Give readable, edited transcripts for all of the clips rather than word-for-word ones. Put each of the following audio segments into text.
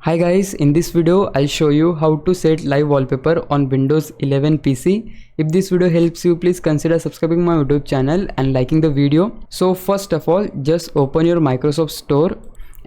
Hi guys, in this video I'll show you how to set live wallpaper on Windows 11 PC. If this video helps you, please consider subscribing my YouTube channel and liking the video. So first of all, just open your Microsoft Store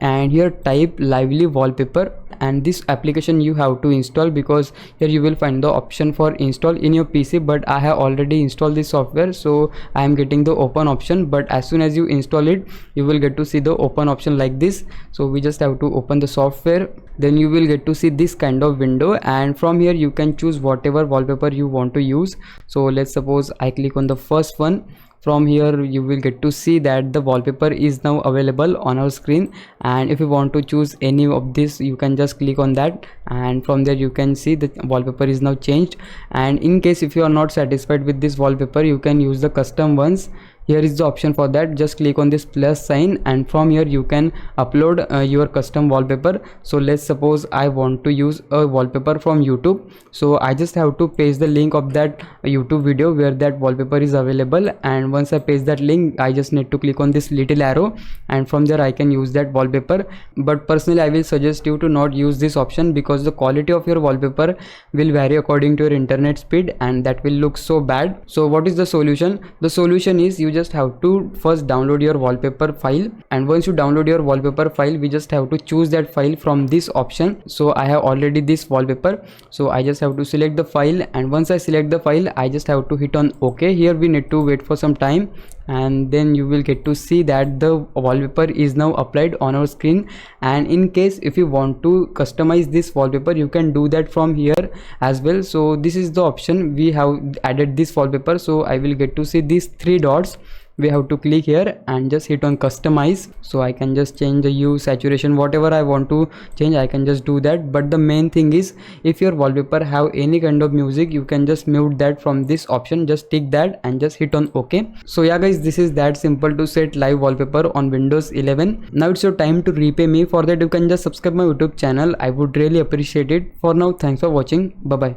and here type lively wallpaper, and this application you have to install because here you will find the option for install in your PC, but I have already installed this software, so I am getting the open option. But as soon as you install it, you will get to see the open option like this. So we just have to open the software, then you will get to see this kind of window, and from here you can choose whatever wallpaper you want to use. So let's suppose I click on the first one. From here you will get to see that the wallpaper is now available on our screen, and if you want to choose any of this, you can just click on that, and from there you can see the wallpaper is now changed. And in case if you are not satisfied with this wallpaper, you can use the custom ones. Here is the option for that. Just click on this plus sign, and from here you can upload your custom wallpaper. So let's suppose I want to use a wallpaper from YouTube, so I just have to paste the link of that YouTube video where that wallpaper is available, and once I paste that link, I just need to click on this little arrow, and from there I can use that wallpaper. But personally I will suggest you to not use this option because the quality of your wallpaper will vary according to your internet speed, and that will look so bad. So what is the solution? The solution is you just have to first download your wallpaper file, and once you download your wallpaper file, we just have to choose that file from this option. So I have already this wallpaper, so I just have to select the file, and once I select the file, I just have to hit on OK. Here we need to wait for some time, and then you will get to see that the wallpaper is now applied on our screen. And in case if you want to customize this wallpaper, you can do that from here as well. So this is the option. We have added this wallpaper, so I will get to see these three dots. We have to click here and just hit on customize. So I can just change the hue, saturation, whatever I want to change, I can just do that. But the main thing is, if your wallpaper have any kind of music, you can just mute that from this option. Just tick that and just hit on OK. So yeah guys, this is that simple to set live wallpaper on Windows 11. Now it's your time to repay me. For that you can just subscribe my YouTube channel. I would really appreciate it. For now, thanks for watching. Bye bye.